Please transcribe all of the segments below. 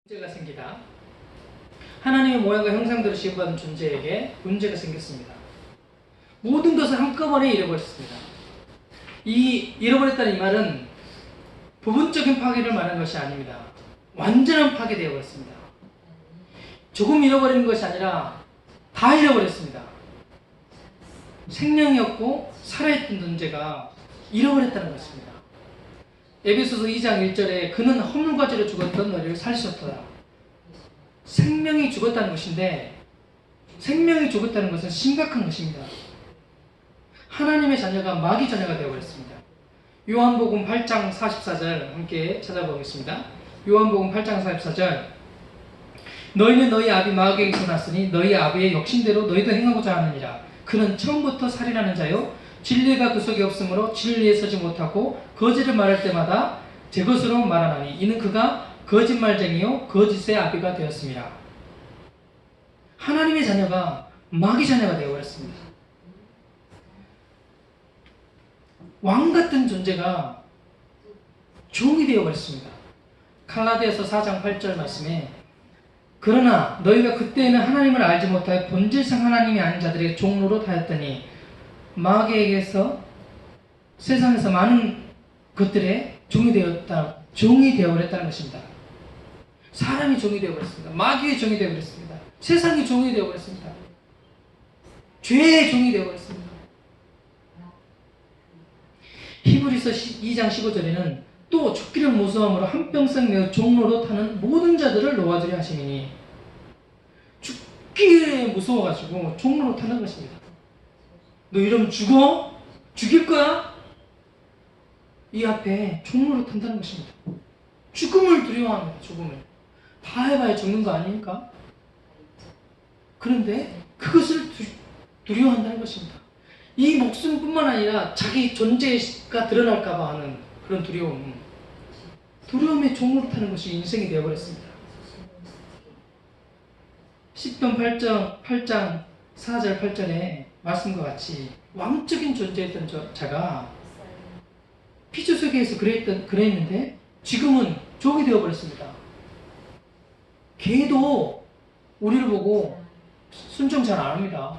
문제가 생기다. 하나님의 모양과 형상대로 지음받은 존재에게 문제가 생겼습니다. 모든 것을 한꺼번에 잃어버렸습니다. 이 잃어버렸다는 이 말은 부분적인 파괴를 말하는 것이 아닙니다. 완전한 파괴되어 버렸습니다. 조금 잃어버리는 것이 아니라 다 잃어버렸습니다. 생명이었고 살아있던 존재가 잃어버렸다는 것입니다. 에베소서 2장 1절에 그는 허물과 죄로 죽었던 너희를 살리셨도다. 생명이 죽었다는 것인데, 생명이 죽었다는 것은 심각한 것입니다. 하나님의 자녀가 마귀 자녀가 되어버렸습니다. 요한복음 8장 44절 함께 찾아보겠습니다. 요한복음 8장 44절 너희는 너희 아비 마귀에게서 났으니 너희 아비의 욕심대로 너희도 행하고자 하느니라. 그는 처음부터 살인하는 자요 진리가 그 속에 없으므로 진리에 서지 못하고 거짓을 말할 때마다 제 것으로 말하나니 이는 그가 거짓말쟁이요 거짓의 아비가 되었습니다. 하나님의 자녀가 마귀 자녀가 되어버렸습니다. 왕같은 존재가 종이 되어버렸습니다. 갈라디아서 4장 8절 말씀에 그러나 너희가 그때에는 하나님을 알지 못하여 본질상 하나님이 아닌 자들의 종로로 하였더니 마귀에게서 세상에서 많은 것들의 종이 되어버렸다는 것입니다. 사람이 종이 되어버렸습니다. 마귀의 종이 되어버렸습니다. 세상이 종이 되어버렸습니다. 죄의 종이 되어버렸습니다. 히브리서 2장 15절에는 또 죽기를 무서움으로 한평생 매어 종로로 타는 모든 자들을 놓아주려 하시니 죽기에 무서워가지고 종로로 타는 것입니다. 너 이러면 죽어? 죽일 거야? 이 앞에 종로로 탄다는 것입니다. 죽음을 두려워합니다. 죽음을. 다 해봐야 죽는 거 아닙니까? 그런데 그것을 두려워한다는 것입니다. 이 목숨뿐만 아니라 자기 존재가 드러날까봐 하는 그런 두려움에 종로로 타는 것이 인생이 되어버렸습니다. 시편 8장 4절 8절에 말씀과 같이 왕적인 존재였던 자가 피조 세계에서 그랬는데 지금은 종이 되어버렸습니다. 개도 우리를 보고 순종 잘 안 합니다.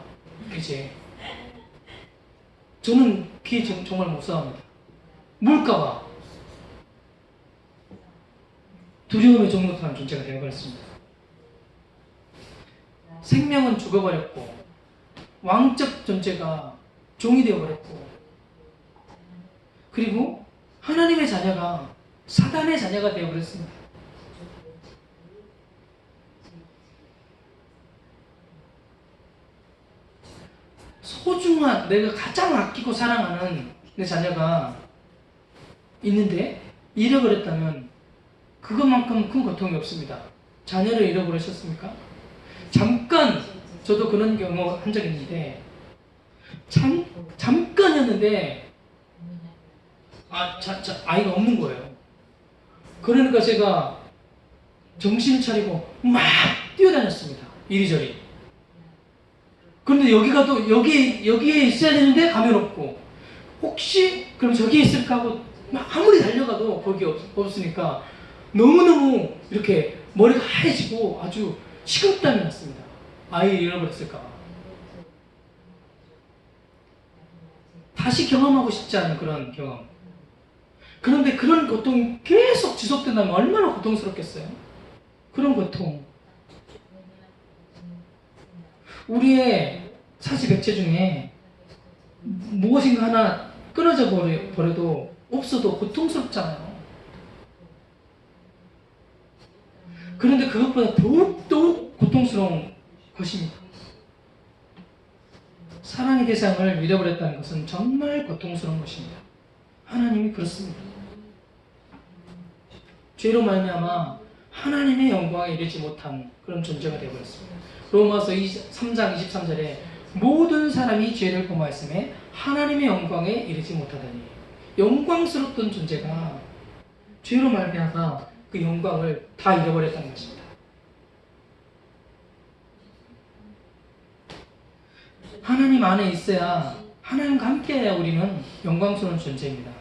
그치? 저는 개 정말 무서워합니다. 뭘까봐 두려움에 종로로 타는 존재가 되어버렸습니다. 생명은 죽어버렸고 왕적 존재가 종이 되어버렸고 그리고 하나님의 자녀가 사단의 자녀가 되어버렸습니다. 소중한 내가 가장 아끼고 사랑하는 내 자녀가 있는데 잃어버렸다면 그것만큼 큰 고통이 없습니다. 자녀를 잃어버리셨습니까? 잠깐 저도 그런 경우 한 적이 있는데 잠깐이었는데 아이가 없는 거예요. 그러니까 제가 정신을 차리고 막 뛰어다녔습니다. 이리저리. 그런데 여기에 있어야 되는데 가면 없고 혹시 그럼 저기에 있을까 하고 아무리 달려가도 거기 없으니까 너무너무 이렇게 머리가 하얘지고 아주 식은땀이 났습니다. 아이를 잃어버렸을까. 다시 경험하고 싶지 않은 그런 경험. 그런데 그런 고통이 계속 지속된다면 얼마나 고통스럽겠어요. 그런 고통. 우리의 사지백체 중에 무엇인가 하나 끊어져 버려도 없어도 고통스럽잖아요. 그런데 그것보다 더욱 고통스러운 것입니다. 사랑의 대상을 잃어버렸다는 것은 정말 고통스러운 것입니다. 하나님이 그렇습니다. 죄로 말미암아 하나님의 영광에 이르지 못한 그런 존재가 되어버렸습니다. 로마서 3장 23절에 모든 사람이 죄를 범하였음에 하나님의 영광에 이르지 못하다니 영광스럽던 존재가 죄로 말미암아 그 영광을 다 잃어버렸다는 것입니다. 하나님 안에 있어야 하나님과 함께해야 우리는 영광스러운 존재입니다.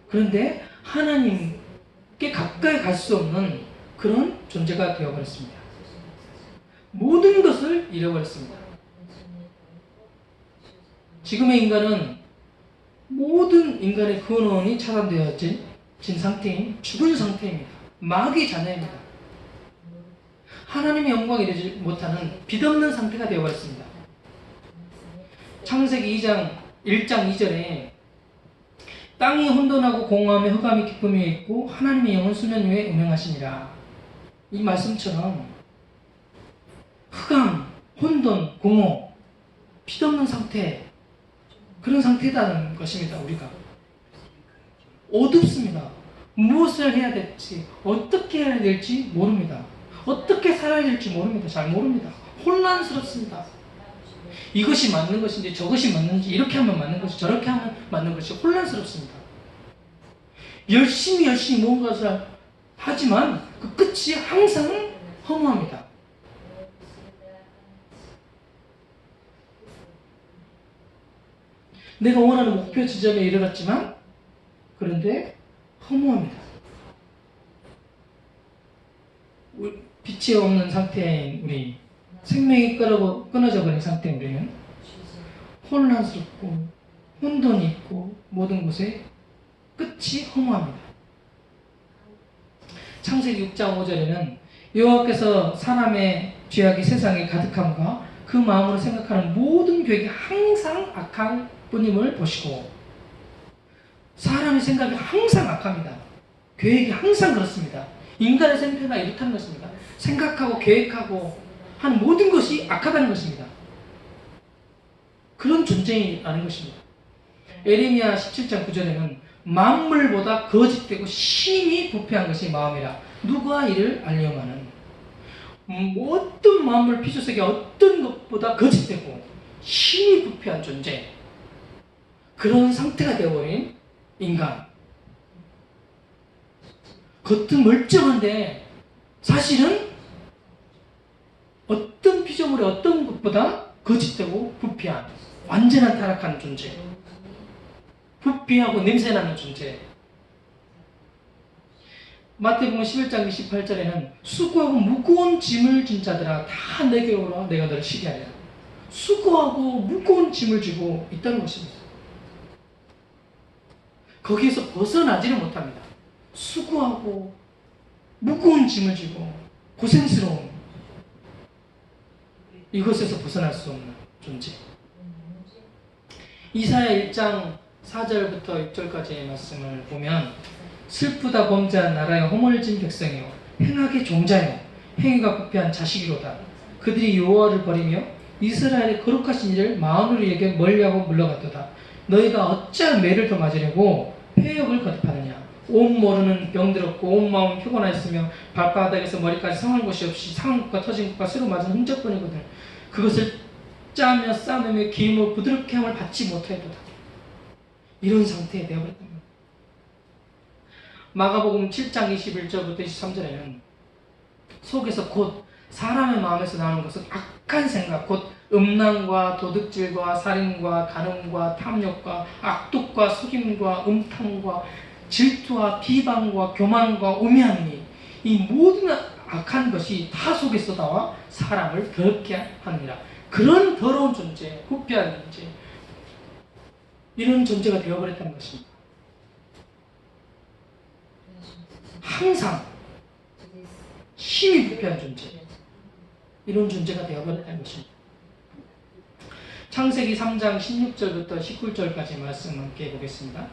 그런데 하나님께 가까이 갈 수 없는 그 그런 존재가 되어버렸습니다. 모든 것을 잃어버렸습니다. 지금의 인간은 모든 인간의 근원이 차단되어진 상태인 죽은 상태입니다. 마귀의 자녀입니다. 하나님의 영광이 이루지 못하는 빛없는 상태가 되어버렸습니다. 창세기 1장 2절에 땅이 혼돈하고 공허함에 흑암이 기쁨이 있고 하나님의 영은 수면 위에 운행하시니라. 이 말씀처럼 흑암, 혼돈, 공허, 빛없는 상태, 그런 상태라는 것입니다. 우리가 어둡습니다. 무엇을 해야 될지, 어떻게 해야 될지 모릅니다. 어떻게 살아야 될지 모릅니다. 잘 모릅니다. 혼란스럽습니다. 이것이 맞는 것인지 저것이 맞는지, 이렇게 하면 맞는 것이 저렇게 하면 맞는 것이 혼란스럽습니다. 열심히 무언가를 하지만 그 끝이 항상 허무합니다. 내가 원하는 목표 지점에 이르렀지만 그런데 허무합니다. 빛이 없는 상태인 우리, 생명이 끊어져 버린 상태인 우리는 혼란스럽고 혼돈이 있고 모든 곳에 끝이 허무합니다. 창세기 6장 5절에는 여호와께서 사람의 죄악이 세상에 가득함과 그 마음으로 생각하는 모든 계획이 항상 악한 뿐임을 보시고, 사람의 생각이 항상 악합니다. 계획이 항상 그렇습니다. 인간의 생태가 이렇다는 것입니다. 생각하고 계획하고 하는 모든 것이 악하다는 것입니다. 그런 존재라는 것입니다. 에레미야 17장 9절에는 만물보다 거짓되고 심히 부패한 것이 마음이라 누가 이를 알려마는. 어떤 만물 피조 속에 어떤 것보다 거짓되고 심히 부패한 존재, 그런 상태가 되어버린 인간. 겉은 멀쩡한데 사실은 어떤 피조물의 어떤 것보다 거짓되고 부패한, 완전한 타락한 존재, 부패하고 냄새나는 존재. 마태복음 11장 28절에는 수고하고 무거운 짐을 진 자들아 다 내게로 오라 내가 너를 쉬게 하리라. 수고하고 무거운 짐을 지고 있다는 것입니다. 거기에서 벗어나지는 못합니다. 수고하고 무거운 짐을 지고 고생스러운, 이것에서 벗어날 수 없는 존재. 이사야 1장 4절부터 6절까지의 말씀을 보면 슬프다 범죄한 나라의 허물진 백성이요 행악의 종자요 행위가 부패한 자식이로다. 그들이 여호와를 버리며 이스라엘의 거룩하신 이를 마흔으로 여겨 멀리하고 물러갔도다. 너희가 어찌한 매를 더 맞으려고 회역을 거듭하느냐. 온 모르는 병들었고 온 마음은 피곤하였으며 발바닥에서 머리까지 상한 곳이 없이 상한 곳과 터진 곳과 새로 맞은 흔적뿐이거든. 그것을 짜며 싸매며 기임을 부드럽게 함을 받지 못하였도다. 이런 상태에 되어버렸다. 마가복음 7장 21절부터 23절에는 속에서 곧 사람의 마음에서 나오는 것은 악한 생각, 곧 음란과 도둑질과 살인과 간음과 탐욕과 악독과 속임과 음탕과 질투와 비방과 교만과 우매함이, 이 모든 악한 것이 다 속에서 나와 사람을 더럽게 합니다. 그런 더러운 존재, 부패한 존재, 이런 존재가 되어버렸다는 것입니다. 항상 힘이 부패한 존재, 이런 존재가 되어버렸다는 것입니다. 창세기 3장 16절부터 19절까지 말씀 함께 보겠습니다.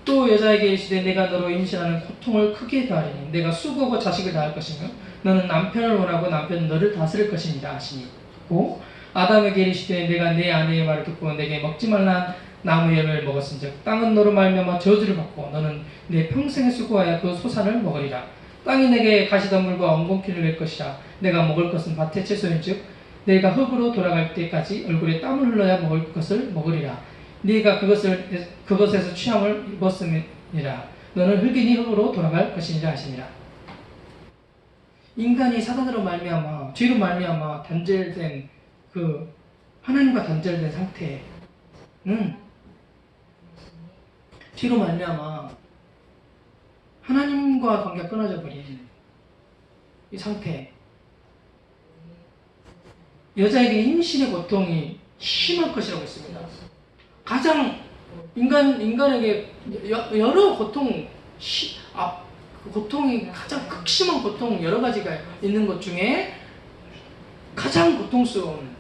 또 여자에게 이르시되 내가 너로 임신하는 고통을 크게 더하리니 내가 수고하고 자식을 낳을 것이며 너는 남편을 원하고 남편은 너를 다스릴 것이니라 하시니, 고 아담에게 이르시되 내가 내 아내의 말을 듣고 내게 먹지 말란 나무 열매를 먹었은즉 땅은 너로 말미암아 저주를 받고 너는 내 평생에 수고하여 그 소산을 먹으리라. 땅이 내게 가시덤불과 엉겅퀴를 낼 것이라. 내가 먹을 것은 밭의 채소인즉 내가 흙으로 돌아갈 때까지 얼굴에 땀을 흘러야 먹을 것을 먹으리라. 네가 그것에서 취함을 입었음이라. 너는 흙이니 흙으로 돌아갈 것이니라 하시니라. 인간이 사단으로 말미암아, 죄로 말미암아 단절된 그 하나님과 단절된 상태는 죄로 말미암아 하나님과 관계가 끊어져 버린 이 상태. 여자에게 임신의 고통이 심할 것이라고 했습니다. 가장 인간에게 여러 고통이 가장 극심한 고통 여러 가지가 있는 것 중에 가장 고통스러운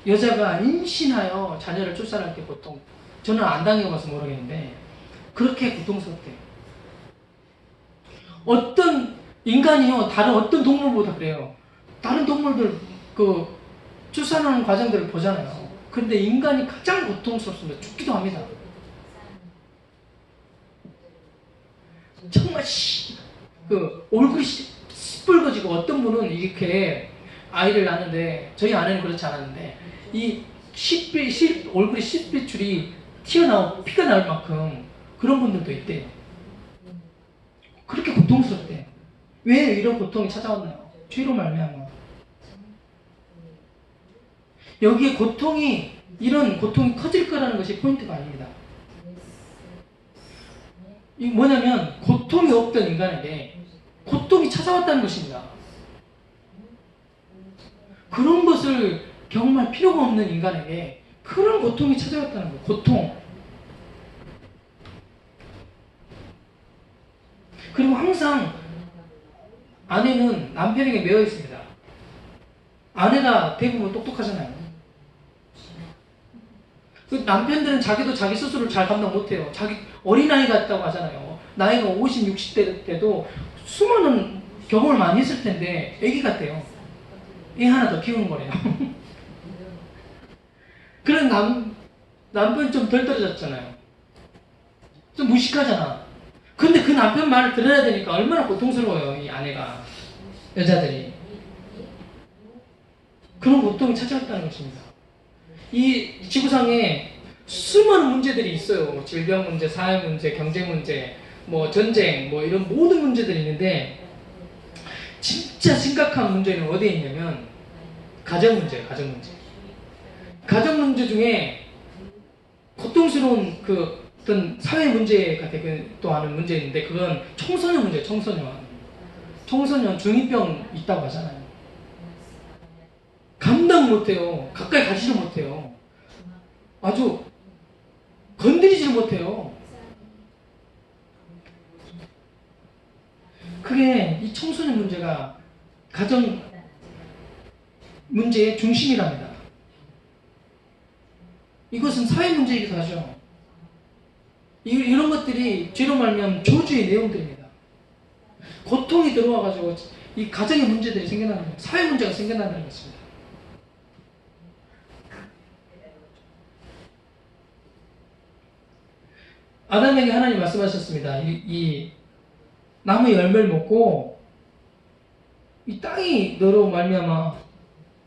여자가 임신하여 자녀를 출산할 때 고통. 저는 안 당해봐서 모르겠는데 그렇게 고통스럽대요. 어떤 인간이요 다른 어떤 동물보다 그래요. 다른 동물들 출산하는 과정들을 보잖아요. 그런데 인간이 가장 고통스럽습니다. 죽기도 합니다. 정말 얼굴이 시뻘거지고 어떤 분은 이렇게 아이를 낳는데 저희 아내는 그렇지 않았는데 이 얼굴에 실핏줄이 튀어나오고 피가 나올 만큼 그런 분들도 있대요. 그렇게 고통스럽대요. 왜 이런 고통이 찾아왔나요? 죄로 말미암아. 여기에 이런 고통이 커질 거라는 것이 포인트가 아닙니다. 이 뭐냐면 고통이 없던 인간에게 고통이 찾아왔다는 것입니다. 그런 것을 경험할 필요가 없는 인간에게 그런 고통이 찾아왔다는 거예요. 고통. 그리고 항상 아내는 남편에게 매여 있습니다. 아내가 대부분 똑똑하잖아요. 남편들은 자기도 자기 스스로를 잘 감당 못해요. 자기 어린아이 같다고 하잖아요. 나이가 50, 60대 때도 수많은 경험을 많이 했을 텐데 애기 같대요. 애 하나 더 키우는 거래요. 그런 남편이 좀 덜 떨어졌잖아요. 좀 무식하잖아. 근데 그 남편 말을 들어야 되니까 얼마나 고통스러워요, 이 아내가. 여자들이. 그런 고통이 찾아왔다는 것입니다. 이 지구상에 수많은 문제들이 있어요. 질병 문제, 사회 문제, 경제 문제, 전쟁, 이런 모든 문제들이 있는데 진짜 심각한 문제는 어디에 있냐면 가정 문제예요. 가정 문제. 가정 문제 중에 고통스러운 어떤 사회 문제가 되기도 하는 문제인데 그건 청소년 문제예요. 청소년 중2병 있다고 하잖아요. 감당 못해요. 가까이 가지를 못해요. 아주 건드리지를 못해요. 그게 이 청소년 문제가 가정 문제의 중심이랍니다. 이것은 사회 문제이기도 하죠. 이런 것들이 죄로 말미암은 저주의 내용들입니다. 고통이 들어와가지고 이 가정의 문제들이 생겨나는 거예요. 사회 문제가 생겨나는 것입니다. 아담에게 하나님 말씀하셨습니다. 이 나무의 열매를 먹고 이 땅이 너로 말미암아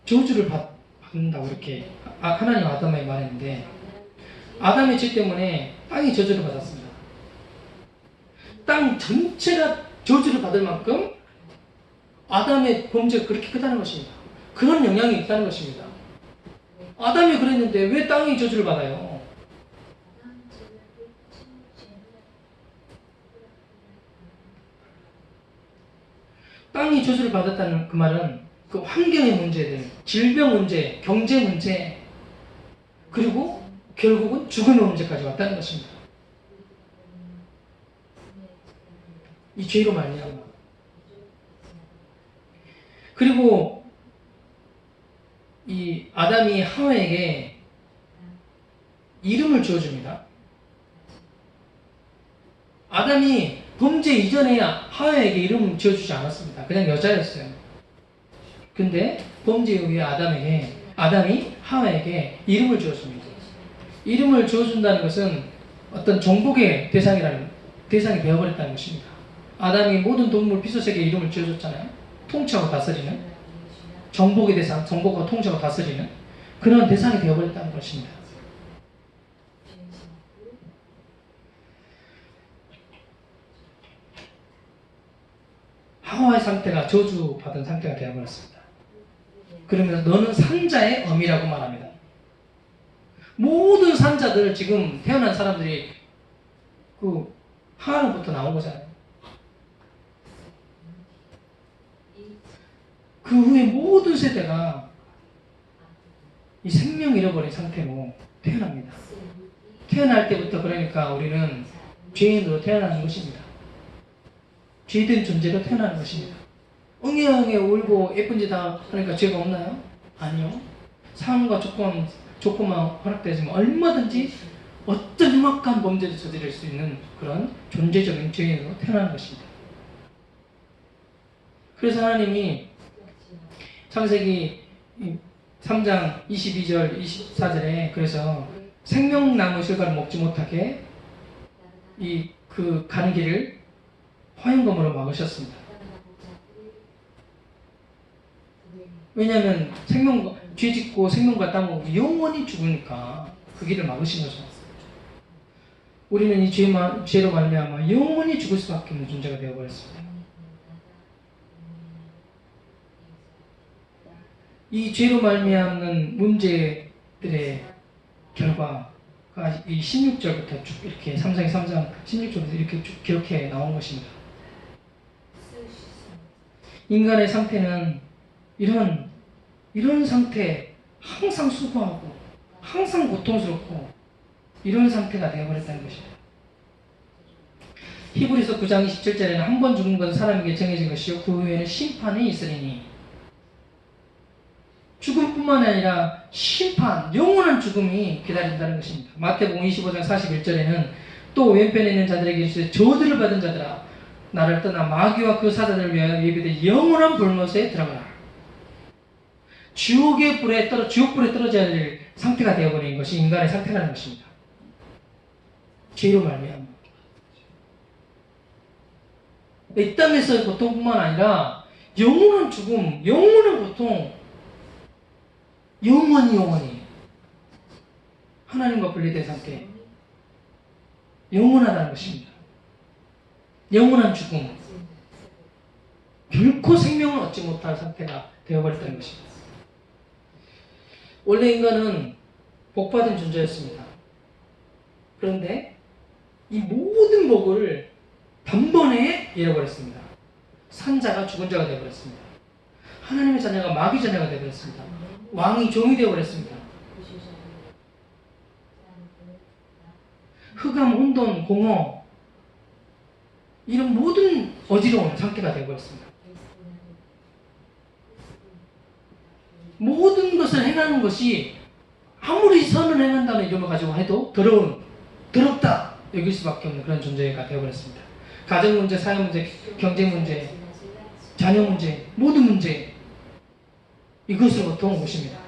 저주를 받는다고 이렇게 하나님 아담에게 말했는데 아담의 죄 때문에 땅이 저주를 받았습니다. 땅 전체가 저주를 받을 만큼 아담의 범죄가 그렇게 크다는 것입니다. 그런 영향이 있다는 것입니다. 아담이 그랬는데 왜 땅이 저주를 받아요? 땅이 저주를 받았다는 그 말은 그 환경의 문제들, 질병 문제, 경제 문제, 그리고 결국은 죽음의 문제까지 왔다는 것입니다. 이 죄로 말미암아. 그리고 이 아담이 하와에게 이름을 지어줍니다. 아담이 범죄 이전에 하와에게 이름을 지어주지 않았습니다. 그냥 여자였어요. 근데 범죄 이후에 아담이 하와에게 이름을 지어줍니다. 이름을 지어준다는 것은 어떤 정복의 대상이 되어버렸다는 것입니다. 아담이 모든 동물 피서색에 이름을 지어줬잖아요. 통치하고 다스리는 정복의 대상, 정복과 통치하고 다스리는 그런 대상이 되어버렸다는 것입니다. 하와의 상태가 저주받은 상태가 되어버렸습니다. 그러면서 너는 산자의 어미라고 말합니다. 모든 산자들 지금 태어난 사람들이 하와로부터 나온 거잖아요. 그 후에 모든 세대가 이 생명 잃어버린 상태로 태어납니다. 태어날 때부터 그러니까 우리는 죄인으로 태어나는 것입니다. 죄된 존재로 태어나는 것입니다. 응애응애 울고 예쁜 짓 다 하니까 죄가 없나요? 아니요. 상황과 조건만 허락되지만 얼마든지 어떤 흉악한 범죄를 저지를 수 있는 그런 존재적인 죄인으로 태어나는 것입니다. 그래서 하나님이 창세기 3장 22절 24절에 그래서 생명나무 실과를 먹지 못하게 그 가는 길을 화염검으로 막으셨습니다. 왜냐하면 죄 짓고 생명과 땅은 영원히 죽으니까 그 길을 막으신 거죠. 우리는 이 죄로 말미암아 영원히 죽을 수밖에 없는 존재가 되어버렸습니다. 이 죄로 말미암는 문제들의 결과가 이 16절부터 쭉 이렇게 3장 16절부터 이렇게 쭉 기록해 나온 것입니다. 인간의 상태는 이런 상태, 항상 수고하고 항상 고통스럽고 이런 상태가 되어버렸다는 것입니다. 히브리서 9장 27절에는 한 번 죽는 것은 사람에게 정해진 것이요 그 후에는 심판이 있으리니 죽음뿐만 아니라 심판, 영원한 죽음이 기다린다는 것입니다. 마태복음 25장 41절에는 또 왼편에 있는 자들에게 이르시되 저주를 받은 자들아 나를 떠나 마귀와 그 사자들을 위하여 예비된 영원한 불못에 들어가라. 지옥 불에 떨어져야 할 상태가 되어버린 것이 인간의 상태라는 것입니다. 죄로 말미암아 이 땅에서의 고통뿐만 아니라 영원한 죽음, 영원한 고통, 영원히 하나님과 분리된 상태, 영원하다는 것입니다. 영원한 죽음, 결코 생명을 얻지 못할 상태가 되어버렸다는 것입니다. 원래 인간은 복받은 존재였습니다. 그런데 이 모든 복을 단번에 잃어버렸습니다. 산자가 죽은 자가 되어버렸습니다. 하나님의 자녀가 마귀 자녀가 되어버렸습니다. 왕이 종이 되어버렸습니다. 흑암, 혼돈, 공허 이런 모든 어지러운 상태가 되어버렸습니다. 모든 것을 행하는 것이 아무리 선을 행한다는 이름을 가지고 해도 더럽다 여길 수밖에 없는 그런 존재가 되어버렸습니다. 가정 문제, 사회 문제, 경제 문제, 자녀 문제, 모든 문제 이것으로 고통을 오십니다.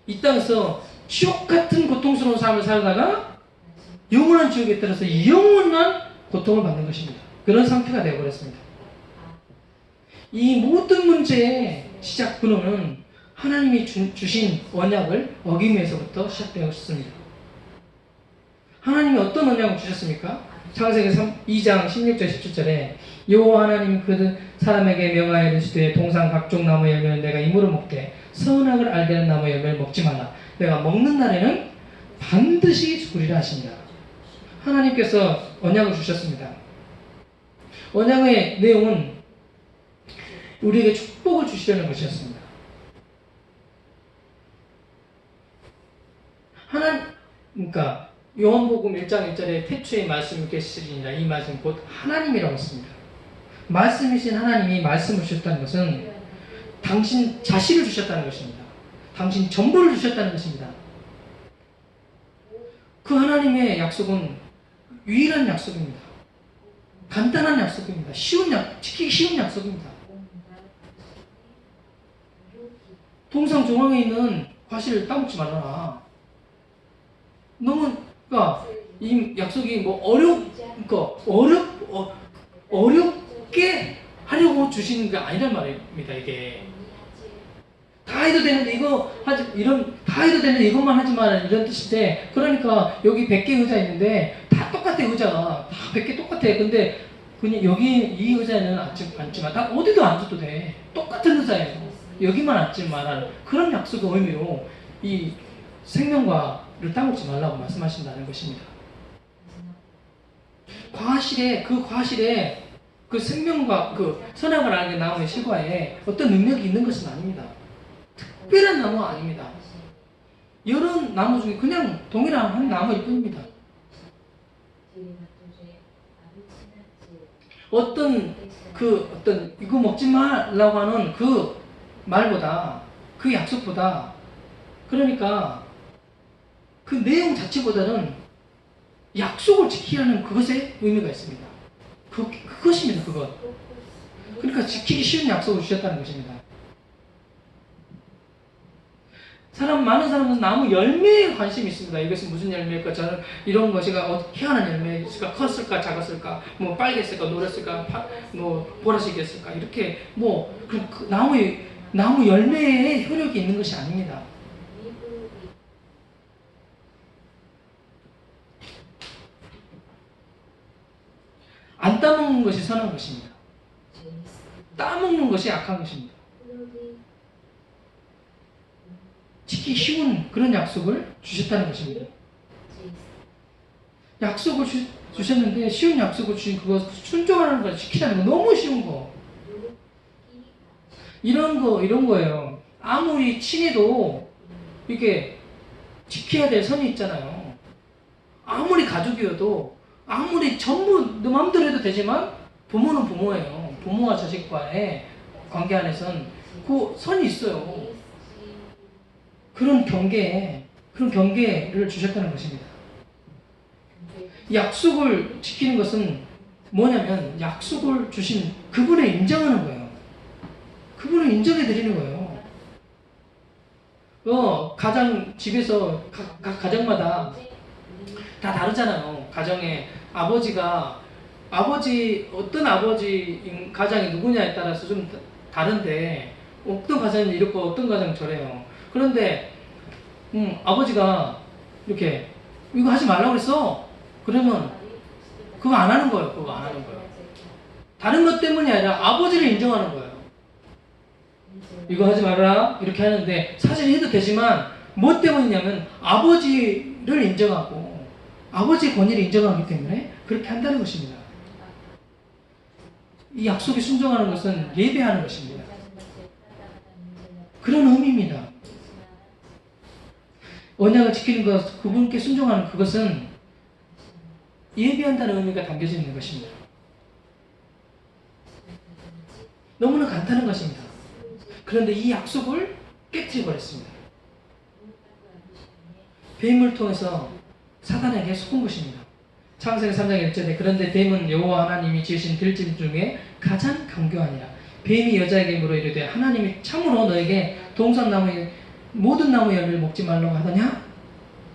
이 땅에서 지옥 같은 고통스러운 삶을 살다가 영원한 지옥에 들어서 영원한 고통을 받는 것입니다. 그런 상태가 되어버렸습니다. 이 모든 문제의 시작 근원은 하나님이 주신 언약을 어김에서부터 시작되었습니다. 하나님이 어떤 언약을 주셨습니까? 창세기 2장 16절 17절에 여호와 하나님 그 사람에게 명하여 이르시되 동산 각종 나무 열매는 내가 임으로 먹되 선악을 알게 하는 나무 열매를 먹지 말라. 내가 먹는 날에는 반드시 죽으리라 하십니다. 하나님께서 언약을 주셨습니다. 언약의 내용은 우리에게 축복을 주시려는 것이었습니다. 그러니까 요한복음 1장 1절에 태초에 말씀이 계시리니라 이 말씀 곧 하나님이라고 했습니다. 말씀이신 하나님이 말씀을 주셨다는 것은 당신 자신을 주셨다는 것입니다. 당신 전부를 주셨다는 것입니다. 그 하나님의 약속은 유일한 약속입니다. 간단한 약속입니다. 지키기 쉬운 약속입니다. 동상 중앙에 있는 과실을 따먹지 말아라. 너무 이 약속이 어렵게 하려고 주시는 게 아니란 말입니다. 이게 다 해도 되는데 다 해도 되는데 이것만 하지 마라 이런 뜻인데, 그러니까 여기 100개 의자 있는데 다 똑같아. 의자가 다 100개 똑같아. 근데 그냥 여기 이 의자에는 앉지 마. 다 어디도 앉아도 돼. 똑같은 의자예요. 여기만 앉지 마라. 그런 약속의 의미로 이 생명과를 따먹지 말라고 말씀하신다는 것입니다. 그 과실에 그 생명과 그 선악을 알게 나무의 실과에 어떤 능력이 있는 것은 아닙니다. 특별한 나무가 아닙니다. 여러 나무 중에 그냥 동일한 한 나무일 뿐입니다. 어떤 이거 먹지 말라고 하는 그 말보다 그 약속보다 그러니까 그 내용 자체보다는 약속을 지키라는 그것에 의미가 있습니다. 그것입니다. 그것. 그러니까 지키기 쉬운 약속을 주셨다는 것입니다. 많은 사람은 나무 열매에 관심이 있습니다. 이것이 무슨 열매일까? 저는 이런 것이가 희한한 열매일까? 컸을까? 작았을까? 뭐 빨갰을까? 노랬을까? 뭐 보라색이었을까? 이렇게 그 나무 열매에 효력이 있는 것이 아닙니다. 안 따먹는 것이 선한 것입니다. 따먹는 것이 악한 것입니다. 지키기 쉬운 그런 약속을 주셨다는 것입니다. 약속을 주셨는데 쉬운 약속을 주신 그거 순종하는 걸 지키라는 거 너무 쉬운 거. 이런 거예요. 아무리 친해도 이게 지켜야 될 선이 있잖아요. 아무리 가족이어도 아무리 전부 너 마음대로 해도 되지만 부모는 부모예요. 부모와 자식과의 관계 안에선 그 선이 있어요. 그런 경계를 주셨다는 것입니다. 약속을 지키는 것은 뭐냐면 약속을 주신 그분을 인정하는 거예요. 그분을 인정해 드리는 거예요. 집에서 각 가정마다 다 다르잖아요. 가정에 어떤 아버지 가장이 누구냐에 따라서 좀 다른데 어떤 가정은 이렇고 어떤 가정은 저래요. 그런데 아버지가 이렇게 이거 하지 말라고 그랬어. 그러면 그거 안 하는 거예요. 그거 안 하는 거예요. 다른 것 때문이 아니라 아버지를 인정하는 거예요. 이거 하지 말아라 이렇게 하는데 사실 해도 되지만 뭐 때문이냐면 아버지를 인정하고 아버지의 권위를 인정하기 때문에 그렇게 한다는 것입니다. 이 약속에 순종하는 것은 예배하는 것입니다. 그런 의미입니다. 언약을 지키는 것, 그분께 순종하는 그것은 예배한다는 의미가 담겨져 있는 것입니다. 너무나 간단한 것입니다. 그런데 이 약속을 깨뜨려 버렸습니다. 뱀을 통해서 사단에게 속은 것입니다. 창세기 3장 1절에 그런데 뱀은 여호와 하나님이 지으신 들짐 중에 가장 강교하니라. 뱀이 여자에게 물어 이르되 하나님이 참으로 너에게 동산나무의 모든 나무 열매를 먹지 말라고 하더냐?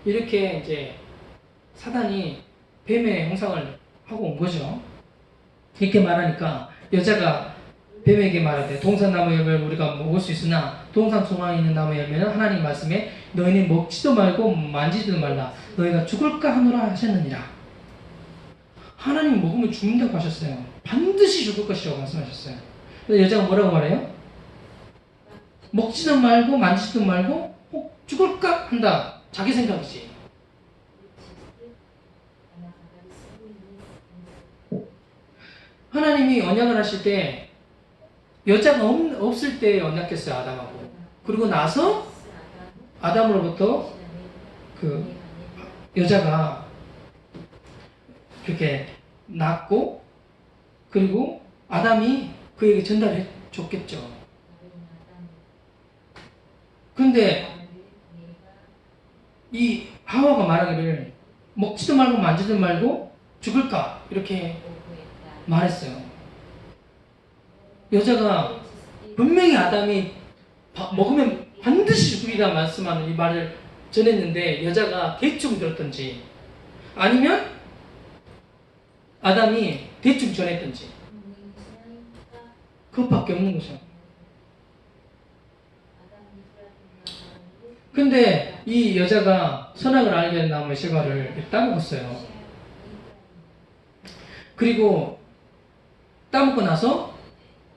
이렇게 이제 사단이 뱀의 형상을 하고 온 거죠. 이렇게 말하니까 여자가 뱀에게 말하되 동산나무 열매를 우리가 먹을 수 있으나 동산 중앙에 있는 나무 열매는 하나님 말씀에 너희는 먹지도 말고 만지지도 말라 너희가 죽을까 하노라 하셨느니라. 하나님 먹으면 죽는다고 하셨어요. 반드시 죽을 것이라고 말씀하셨어요. 근데 여자가 뭐라고 말해요? 먹지도 말고 만지지도 말고 죽을까 한다. 자기 생각이지. 하나님이 언약을 하실 때 여자가 없을 때 언약했어요. 아담하고. 그리고 나서 아담으로부터 그 여자가 그렇게 낳고 그리고 아담이 그에게 전달해 줬겠죠. 근데 이 하와가 말하기를 먹지도 말고 만지도 말고 죽을까 이렇게 말했어요. 여자가 분명히 아담이 먹으면 반드시 죽으리라 말씀하는 이 말을 전했는데 여자가 대충 들었던지 아니면 아담이 대충 전했던지 그것밖에 없는 거죠. 근데 이 여자가 선악을 알게 된 나무의 실과를 따먹었어요. 그리고 따먹고 나서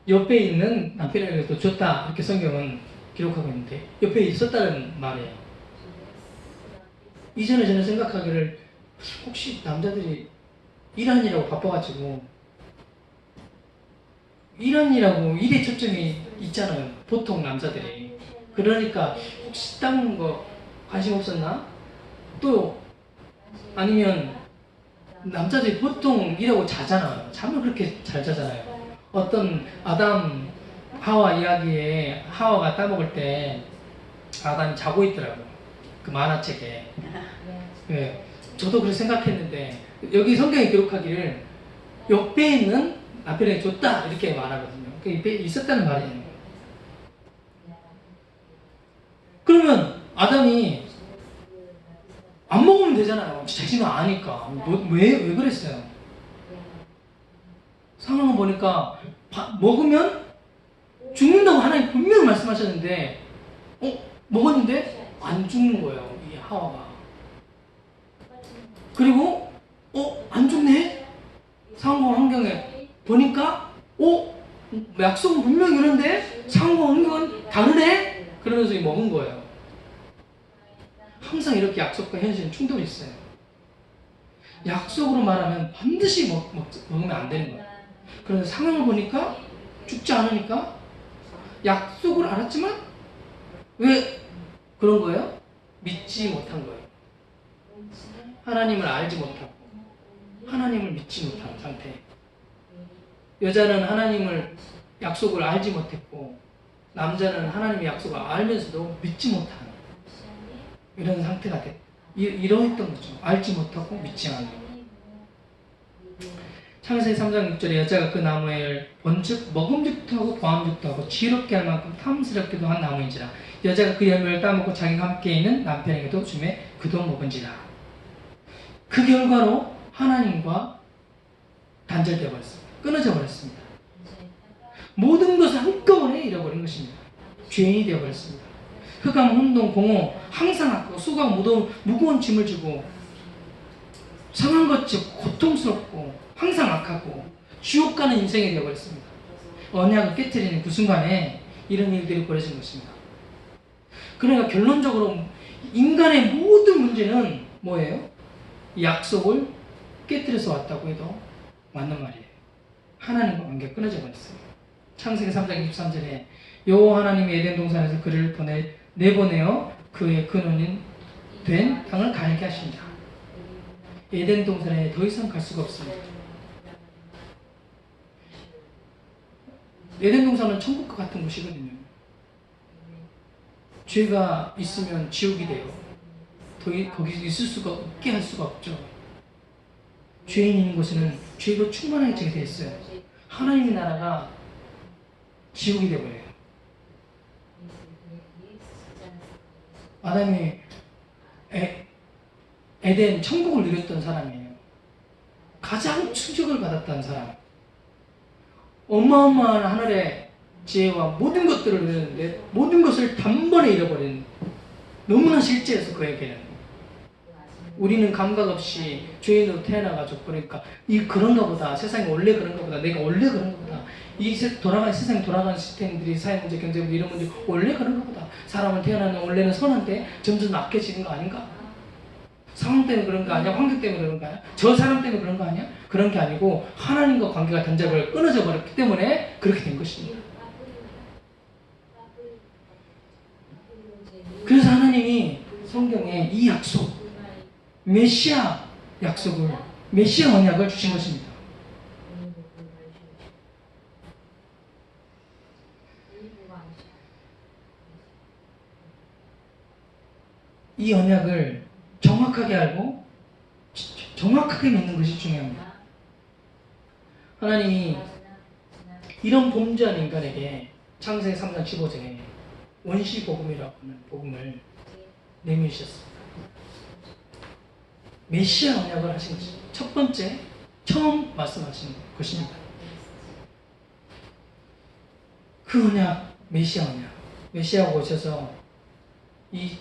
옆에 있는 남편에게도 줬다 이렇게 성경은 기록하고 있는데 옆에 있었다는 말이에요. 이전에 저는 생각하기를 혹시 남자들이 일하느라고 바빠가지고 일하느라고 일에 초점이 있잖아요. 보통 남자들이. 그러니까 혹시 다른 거 관심 없었나? 또 아니면 남자들이 보통 일하고 자잖아요. 잠을 그렇게 잘 자잖아요. 어떤 아담 하와 이야기에 하와가 따먹을 때 아담이 자고 있더라고요. 그 만화책에. 네, 저도 그렇게 생각했는데 여기 성경에 기록하기를 옆에 있는 남편에게 줬다 이렇게 말하거든요. 그 옆에 있었다는 말이에요. 그러면 아담이 안 먹으면 되잖아요. 자신은 아니까. 왜 그랬어요? 상황을 보니까 먹으면 죽는다고 하나님 분명히 말씀하셨는데 먹었는데 안 죽는 거예요. 이 하와가. 그리고 안 죽네? 상황과 환경에 보니까 약속은 분명히 이런데 상황과 환경은 다르네? 그러면서 먹은 거예요. 항상 이렇게 약속과 현실은 충돌이 있어요. 약속으로 말하면 반드시 먹으면 안 되는 거예요. 그런데 상황을 보니까 죽지 않으니까 약속을 알았지만 왜 그런 거예요? 믿지 못한 거예요. 하나님을 알지 못하고 하나님을 믿지 못한 상태. 여자는 하나님을 약속을 알지 못했고 남자는 하나님의 약속을 알면서도 믿지 못하는 이런 상태가 돼. 이러했던 거죠. 알지 못하고 믿지 않는. 창세기 3장 6절에 여자가 그 나무에 본즉 먹음직도 하고 보암직도 하고 지혜롭게 할 만큼 탐스럽게도 한 나무인지라. 여자가 그 열매를 따먹고 자기가 함께 있는 남편에게도 주매 그도 먹은지라. 그 결과로 하나님과 단절되어 버렸습니다. 끊어져 버렸습니다. 모든 것을 한꺼번에 잃어버린 것입니다. 죄인이 되어 버렸습니다. 흑암, 혼동, 공허, 항상 악하고 수고하고 무거운 짐을 지고 상한 것이 고통스럽고 항상 악하고 지옥 가는 인생이 되어버렸습니다. 언약을 깨뜨리는 그 순간에 이런 일들이 벌어진 것입니다. 그러니까 결론적으로 인간의 모든 문제는 뭐예요? 약속을 깨뜨려서 왔다고 해도 맞는 말이에요. 하나님과 관계가 끊어져 버렸어요. 창세기 3장 23절에 여호와 하나님이 에덴 동산에서 그를 내보내어 그의 근원인 된 땅을 가게 하십니다. 에덴 동산에 더 이상 갈 수가 없습니다. 에덴 동산은 천국과 같은 곳이거든요. 죄가 있으면 지옥이 돼요. 거기 있을 수가 없게 할 수가 없죠. 죄인 있는 곳에는 죄로 충만하게 되어 있어요. 하나님의 나라가 지옥이 되어버려요. 아담이 에덴 천국을 누렸던 사람이에요. 가장 충격을 받았던 사람. 어마어마한 하늘의 지혜와 모든 것들을 누렸는데 모든 것을 단번에 잃어버린 너무나 실제해서 그에게는 우리는 감각 없이 죄인으로 태어나가지고 그러니까 그런가 보다. 세상이 원래 그런가 보다. 내가 원래 그런가 보다. 세상이 돌아가는 시스템들이 사회 문제, 경제 문제 이런 문제 원래 그런가 보다. 사람은 태어나면 원래는 선한데 점점 악해지는 거 아닌가? 상황 때문에 그런 거 아니야? 환경 때문에 그런 거 아니야? 저 사람 때문에 그런 거 아니야? 그런 게 아니고 하나님과 관계가 끊어져 버렸기 때문에 그렇게 된 것입니다. 그래서 하나님이 성경에 이 약속, 메시아 약속을, 메시아 언약을 주신 것입니다. 이 언약을 정확하게 알고 정확하게 믿는 것이 중요합니다. 하나님이 이런 범죄한 인간에게 창세기 3장 15절에 원시복음이라고 하는 복음을 내미셨습니다. 메시아 언약을 하신 것입니다. 첫 번째, 처음 말씀하신 것입니다. 그 언약, 메시아 언약. 메시아가 오셔서 이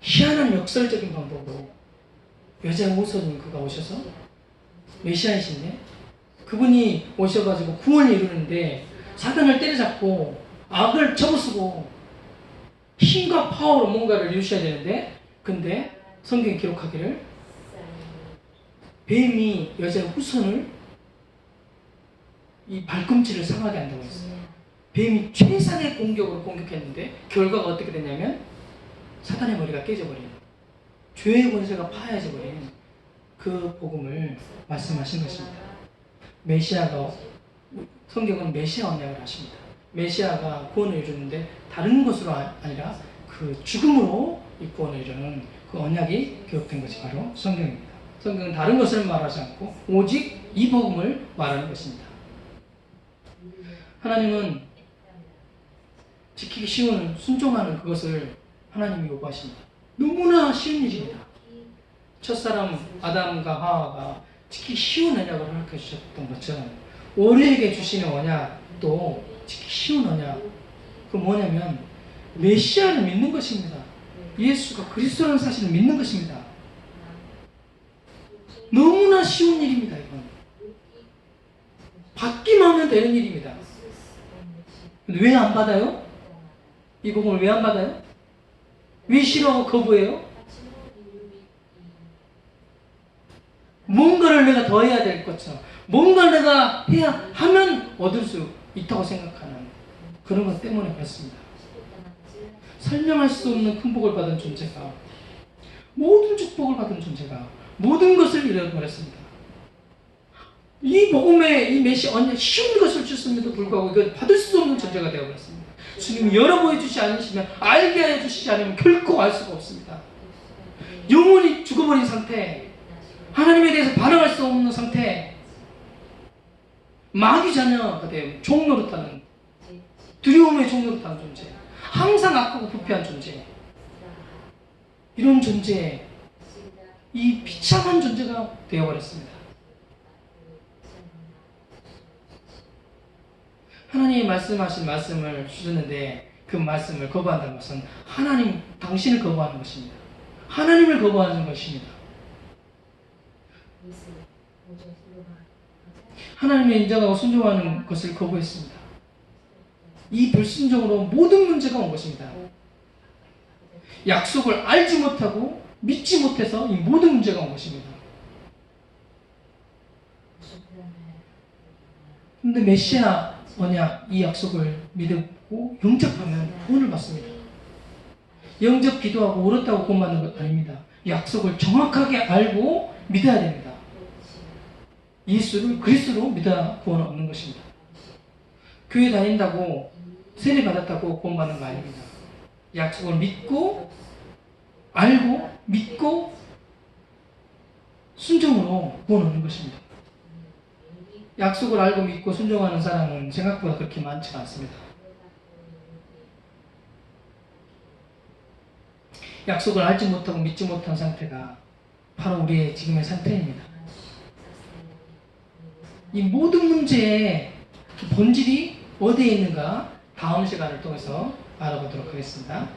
희한한 역설적인 방법으로 여자의 후손인 그가 오셔서 메시아이신데 그분이 오셔가지고 구원을 이루는데 사단을 때려잡고 악을 접어쓰고 힘과 파워로 뭔가를 이루셔야 되는데 근데 성경에 기록하기를 뱀이 여자의 후손을 이 발꿈치를 상하게 한다고 했어요. 뱀이 최상의 공격으로 공격했는데 결과가 어떻게 됐냐면 사단의 머리가 깨져버린, 죄의 권세가 파해져버린 그 복음을 말씀하신 것입니다. 메시아가, 성경은 메시아 언약을 하십니다. 메시아가 구원을 이루는데 다른 것으로 아니라 그 죽음으로 이 구원을 이루는 그 언약이 기록된 것이 바로 성경입니다. 성경은 다른 것을 말하지 않고 오직 이 복음을 말하는 것입니다. 하나님은 지키기 쉬운, 순종하는 그것을 하나님이 요구하십니다. 너무나 쉬운 일입니다. 첫사람 아담과 하와가 지키기 쉬운 언약을 허락해 주셨던 것처럼 우리에게 주시는 언약도 지키기 쉬운 언약, 그 뭐냐면 메시아를 믿는 것입니다. 예수가 그리스도라는 사실을 믿는 것입니다. 너무나 쉬운 일입니다. 이건 받기만 하면 되는 일입니다. 근데 왜 안 받아요? 이 복음을 왜 안 받아요? 왜 싫어하고 거부해요? 뭔가를 내가 더 해야 될 것처럼, 뭔가를 내가 해야 하면 얻을 수 있다고 생각하는 그런 것 때문에 그렇습니다. 설명할 수 없는 큰 복을 받은 존재가, 모든 축복을 받은 존재가 모든 것을 잃어버렸습니다. 이 복음에 이 메시아 언약 쉬운 것을 주셨음에도 불구하고 이걸 받을 수 없는 존재가 되어버렸습니다. 주님이 열어보여 주시지 않으시면, 알게 하여 주시지 않으면 결코 알 수가 없습니다. 영원히 죽어버린 상태, 하나님에 대해서 반응할 수 없는 상태, 마귀 자녀가 되어 종노릇하는, 두려움의 종노릇하는 존재, 항상 악하고 부패한 존재, 이런 존재, 이 비참한 존재가 되어버렸습니다. 하나님이 말씀하신 말씀을 주셨는데 그 말씀을 거부한다는 것은 하나님, 당신을 거부하는 것입니다. 하나님을 거부하는 것입니다. 하나님의 인정하고 순종하는 것을 거부했습니다. 이 불순종으로 모든 문제가 온 것입니다. 약속을 알지 못하고 믿지 못해서 이 모든 문제가 온 것입니다. 그런데 메시아 언약, 이 약속을 믿고 영접하면 구원을 받습니다. 영접 기도하고 옳았다고 구원받는 것 아닙니다. 약속을 정확하게 알고 믿어야 됩니다. 예수를 그리스도로 믿어야 구원을 얻는 것입니다. 교회 다닌다고, 세례 받았다고 구원받는 거 아닙니다. 약속을 믿고, 알고, 믿고, 순종으로 구원 얻는 것입니다. 약속을 알고 믿고 순종하는 사람은 생각보다 그렇게 많지 않습니다. 약속을 알지 못하고 믿지 못한 상태가 바로 우리의 지금의 상태입니다. 이 모든 문제의 본질이 어디에 있는가 다음 시간을 통해서 알아보도록 하겠습니다.